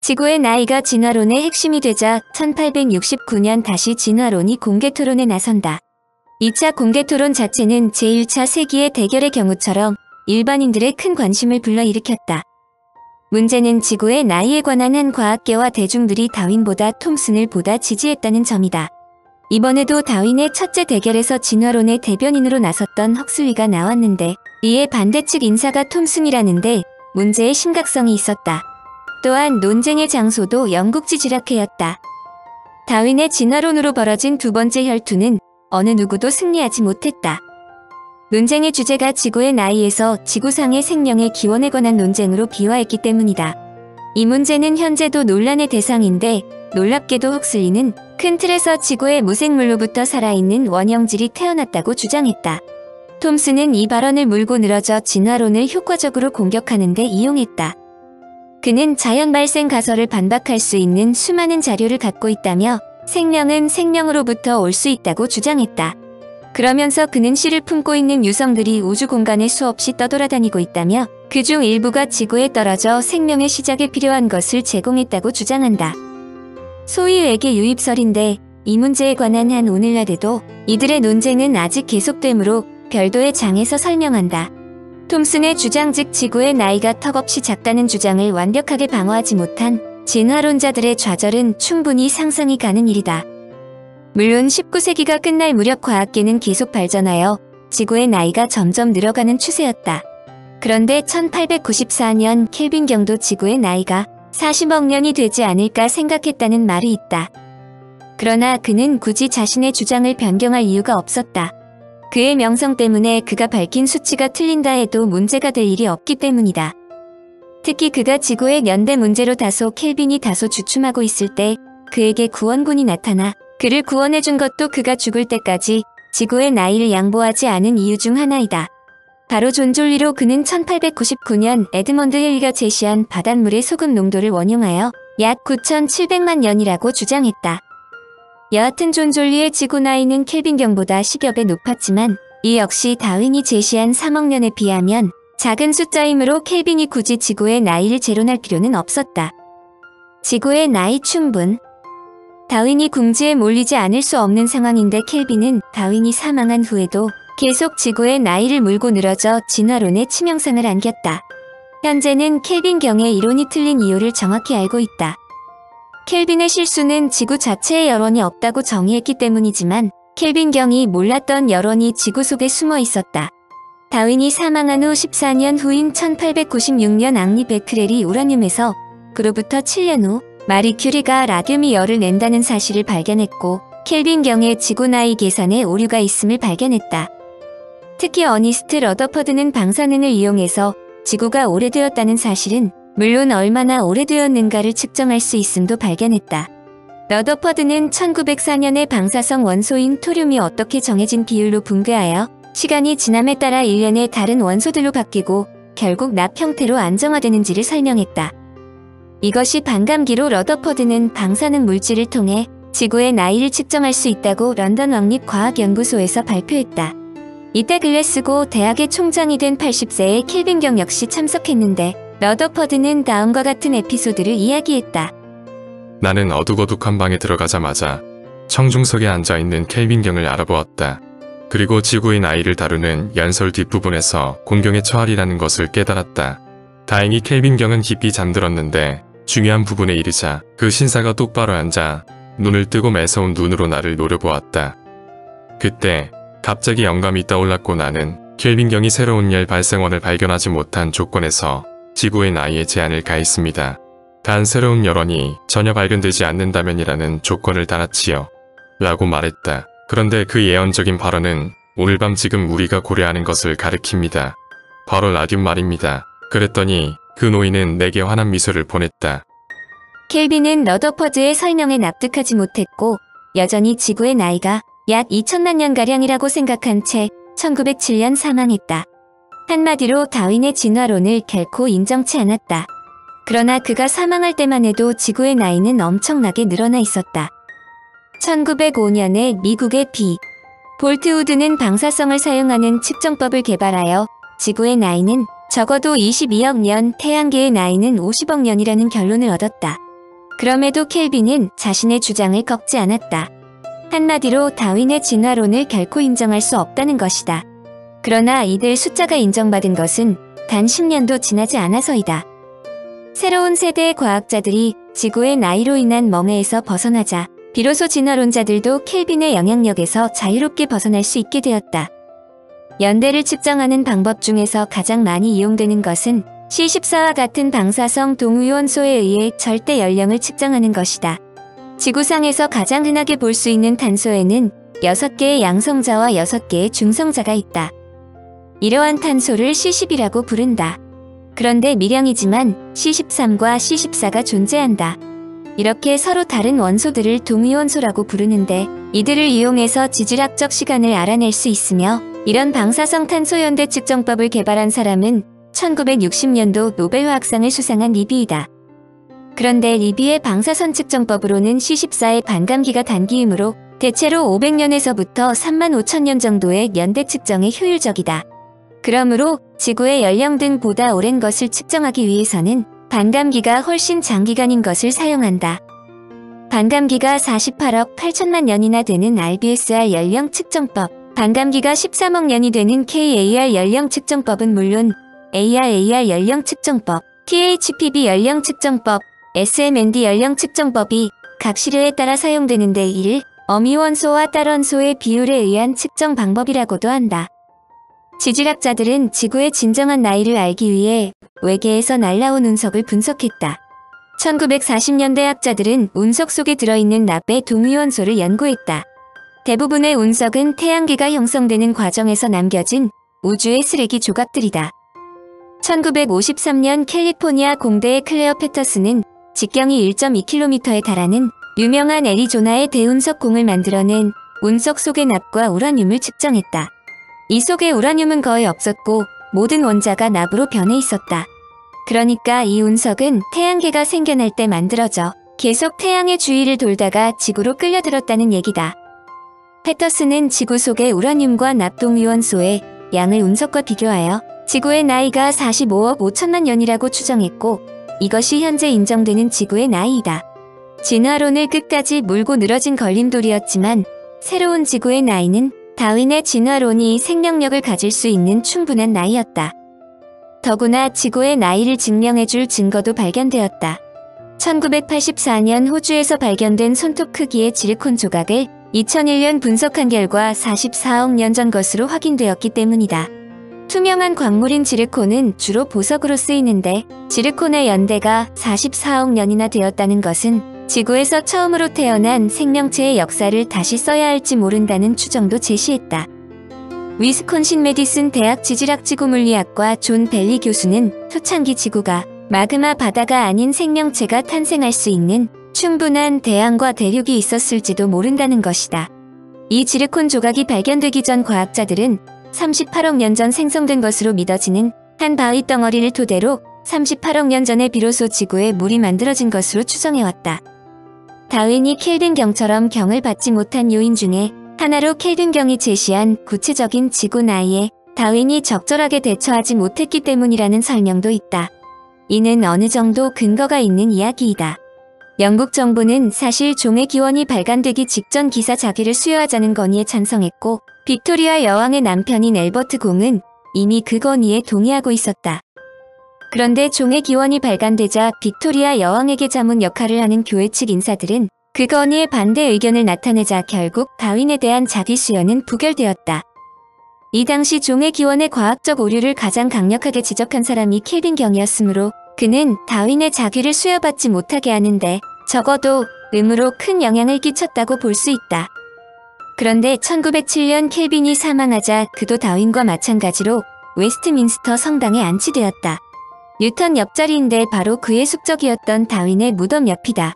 지구의 나이가 진화론의 핵심이 되자 1869년 다시 진화론이 공개토론에 나선다. 2차 공개토론 자체는 제1차 세기의 대결의 경우처럼 일반인들의 큰 관심을 불러일으켰다. 문제는 지구의 나이에 관한 한 과학계와 대중들이 다윈보다 톰슨을 보다 지지했다는 점이다. 이번에도 다윈의 첫째 대결에서 진화론의 대변인으로 나섰던 헉슬리가 나왔는데 이에 반대측 인사가 톰슨이라는데 문제의 심각성이 있었다. 또한 논쟁의 장소도 영국지 지라케였다. 다윈의 진화론으로 벌어진 두 번째 혈투는 어느 누구도 승리하지 못했다. 논쟁의 주제가 지구의 나이에서 지구상의 생명의 기원에 관한 논쟁으로 비화했기 때문이다. 이 문제는 현재도 논란의 대상인데 놀랍게도 헉슬리는 큰 틀에서 지구의 무생물로부터 살아있는 원형질이 태어났다고 주장했다. 톰슨은 이 발언을 물고 늘어져 진화론을 효과적으로 공격하는 데 이용했다. 그는 자연 발생 가설을 반박할 수 있는 수많은 자료를 갖고 있다며 생명은 생명으로부터 올 수 있다고 주장했다. 그러면서 그는 씨를 품고 있는 유성들이 우주 공간에 수없이 떠돌아다니고 있다며 그중 일부가 지구에 떨어져 생명의 시작에 필요한 것을 제공했다고 주장한다. 소위 외계 유입설인데 이 문제에 관한 한 오늘날에도 이들의 논쟁은 아직 계속되므로 별도의 장에서 설명한다. 톰슨의 주장 즉 지구의 나이가 턱없이 작다는 주장을 완벽하게 방어하지 못한 진화론자들의 좌절은 충분히 상상이 가는 일이다. 물론 19세기가 끝날 무렵 과학계는 계속 발전하여 지구의 나이가 점점 늘어가는 추세였다. 그런데 1894년 켈빈경도 지구의 나이가 40억 년이 되지 않을까 생각했다는 말이 있다. 그러나 그는 굳이 자신의 주장을 변경할 이유가 없었다. 그의 명성 때문에 그가 밝힌 수치가 틀린다 해도 문제가 될 일이 없기 때문이다. 특히 그가 지구의 연대 문제로 다소 켈빈이 다소 주춤하고 있을 때 그에게 구원군이 나타나 그를 구원해준 것도 그가 죽을 때까지 지구의 나이를 양보하지 않은 이유 중 하나이다. 바로 존졸리로 그는 1899년 에드먼드 헬리가 제시한 바닷물의 소금 농도를 원용하여 약 9,700만 년이라고 주장했다. 여하튼 존졸리의 지구 나이는 켈빈경보다 10여 배 높았지만 이 역시 다윈이 제시한 3억 년에 비하면 작은 숫자이므로 켈빈이 굳이 지구의 나이를 재론할 필요는 없었다. 지구의 나이 충분. 다윈이 궁지에 몰리지 않을 수 없는 상황인데 켈빈은 다윈이 사망한 후에도 계속 지구의 나이를 물고 늘어져 진화론의 치명상을 안겼다. 현재는 켈빈경의 이론이 틀린 이유를 정확히 알고 있다. 켈빈의 실수는 지구 자체의 여론이 없다고 정의했기 때문이지만 켈빈경이 몰랐던 여론이 지구 속에 숨어 있었다. 다윈이 사망한 후 14년 후인 1896년 앙리 베크렐이 우라늄에서 그로부터 7년 후 마리 큐리가 라듐이 열을 낸다는 사실을 발견했고 켈빈경의 지구 나이 계산에 오류가 있음을 발견했다. 특히 어니스트 러더퍼드는 방사능을 이용해서 지구가 오래되었다는 사실은 물론 얼마나 오래되었는가를 측정할 수 있음도 발견했다. 러더퍼드는 1904년에 방사성 원소인 토륨이 어떻게 정해진 비율로 붕괴하여 시간이 지남에 따라 일련의 다른 원소들로 바뀌고 결국 납 형태로 안정화되는지를 설명했다. 이것이 반감기로 러더퍼드는 방사능 물질을 통해 지구의 나이를 측정할 수 있다고 런던 왕립과학연구소에서 발표했다. 이때 글래스고 대학의 총장이 된 80세의 켈빈경 역시 참석했는데 러더퍼드는 다음과 같은 에피소드를 이야기했다. 나는 어둑어둑한 방에 들어가자마자 청중석에 앉아있는 켈빈경을 알아보았다. 그리고 지구의 나이를 다루는 연설 뒷부분에서 공경에 처하리라는 것을 깨달았다. 다행히 켈빈경은 깊이 잠들었는데 중요한 부분에 이르자 그 신사가 똑바로 앉아 눈을 뜨고 매서운 눈으로 나를 노려보았다. 그때 갑자기 영감이 떠올랐고 나는 켈빈경이 새로운 열 발생원을 발견하지 못한 조건에서 지구의 나이에 제한을 가했습니다. 단 새로운 여론이 전혀 발견되지 않는다면이라는 조건을 달았지요. 라고 말했다. 그런데 그 예언적인 발언은 오늘 밤 지금 우리가 고려하는 것을 가리킵니다. 바로 라듐 말입니다. 그랬더니 그 노인은 내게 환한 미소를 보냈다. 켈빈은 러더퍼드의 설명에 납득하지 못했고 여전히 지구의 나이가 약 2천만 년가량이라고 생각한 채 1907년 사망했다. 한마디로 다윈의 진화론을 결코 인정치 않았다. 그러나 그가 사망할 때만 해도 지구의 나이는 엄청나게 늘어나 있었다. 1905년에 미국의 비. 볼트우드는 방사성을 사용하는 측정법을 개발하여 지구의 나이는 적어도 22억 년, 태양계의 나이는 50억 년이라는 결론을 얻었다. 그럼에도 켈빈은 자신의 주장을 꺾지 않았다. 한마디로 다윈의 진화론을 결코 인정할 수 없다는 것이다. 그러나 이들 숫자가 인정받은 것은 단 10년도 지나지 않아서이다. 새로운 세대의 과학자들이 지구의 나이로 인한 멍해에서 벗어나자 비로소 진화론자들도 켈빈의 영향력에서 자유롭게 벗어날 수 있게 되었다. 연대를 측정하는 방법 중에서 가장 많이 이용되는 것은 C14와 같은 방사성 동위원소에 의해 절대 연령을 측정하는 것이다. 지구상에서 가장 흔하게 볼 수 있는 탄소에는 6개의 양성자와 6개의 중성자가 있다. 이러한 탄소를 C10이라고 부른다. 그런데 미량이지만 C13과 C14가 존재한다. 이렇게 서로 다른 원소들을 동위원소라고 부르는데 이들을 이용해서 지질학적 시간을 알아낼 수 있으며 이런 방사성 탄소 연대 측정법을 개발한 사람은 1960년도 노벨화학상을 수상한 리비이다. 그런데 리비의 방사선 측정법으로는 C14의 반감기가 단기이므로 대체로 500년에서부터 35,000년 정도의 연대 측정에 효율적이다. 그러므로 지구의 연령 등 보다 오랜 것을 측정하기 위해서는 반감기가 훨씬 장기간인 것을 사용한다. 반감기가 48억 8천만 년이나 되는 RBSR 연령 측정법, 반감기가 13억 년이 되는 KAR 연령 측정법은 물론 AR 연령 측정법, THPV 연령 측정법, SMND 연령 측정법이 각 시료에 따라 사용되는데 이를 어미원소와 딸원소의 비율에 의한 측정 방법이라고도 한다. 지질학자들은 지구의 진정한 나이를 알기 위해 외계에서 날라온 운석을 분석했다. 1940년대 학자들은 운석 속에 들어있는 납의 동위원소를 연구했다. 대부분의 운석은 태양계가 형성되는 과정에서 남겨진 우주의 쓰레기 조각들이다. 1953년 캘리포니아 공대의 클레어 패터슨은 직경이 1.2km에 달하는 유명한 애리조나의 대운석 공을 만들어낸 운석 속의 납과 우라늄을 측정했다. 이 속에 우라늄은 거의 없었고 모든 원자가 납으로 변해 있었다. 그러니까 이 운석은 태양계가 생겨날 때 만들어져 계속 태양의 주위를 돌다가 지구로 끌려들었다는 얘기다. 패터슨은 지구 속의 우라늄과 납 동위원소의 양을 운석과 비교하여 지구의 나이가 45억 5천만 년이라고 추정했고 이것이 현재 인정되는 지구의 나이이다. 진화론을 끝까지 물고 늘어진 걸림돌이었지만 새로운 지구의 나이는 다윈의 진화론이 생명력을 가질 수 있는 충분한 나이였다. 더구나 지구의 나이를 증명해줄 증거도 발견되었다. 1984년 호주에서 발견된 손톱 크기의 지르콘 조각을 2001년 분석한 결과 44억 년 전 것으로 확인되었기 때문이다. 투명한 광물인 지르콘은 주로 보석으로 쓰이는데 지르콘의 연대가 44억 년이나 되었다는 것은 지구에서 처음으로 태어난 생명체의 역사를 다시 써야 할지 모른다는 추정도 제시했다. 위스콘신 메디슨 대학 지질학 지구물리학과 존 벨리 교수는 초창기 지구가 마그마 바다가 아닌 생명체가 탄생할 수 있는 충분한 대양과 대륙이 있었을지도 모른다는 것이다. 이 지르콘 조각이 발견되기 전 과학자들은 38억 년 전 생성된 것으로 믿어지는 한 바위 덩어리를 토대로 38억 년 전에 비로소 지구에 물이 만들어진 것으로 추정해왔다. 다윈이 켈빈경처럼 경을 받지 못한 요인 중에 하나로 켈빈경이 제시한 구체적인 지구 나이에 다윈이 적절하게 대처하지 못했기 때문이라는 설명도 있다. 이는 어느 정도 근거가 있는 이야기이다. 영국 정부는 사실 종의 기원이 발간되기 직전 기사 자기를 수여하자는 건의에 찬성했고 빅토리아 여왕의 남편인 엘버트 공은 이미 그 건의에 동의하고 있었다. 그런데 종의 기원이 발간되자 빅토리아 여왕에게 자문 역할을 하는 교회 측 인사들은 그 건의에 반대 의견을 나타내자 결국 다윈에 대한 자기 수여는 부결되었다. 이 당시 종의 기원의 과학적 오류를 가장 강력하게 지적한 사람이 켈빈경이었으므로 그는 다윈의 자귀를 수여받지 못하게 하는데 적어도 음으로 큰 영향을 끼쳤다고 볼 수 있다. 그런데 1907년 켈빈이 사망하자 그도 다윈과 마찬가지로 웨스트민스터 성당에 안치되었다. 뉴턴 옆자리인데 바로 그의 숙적이었던 다윈의 무덤 옆이다.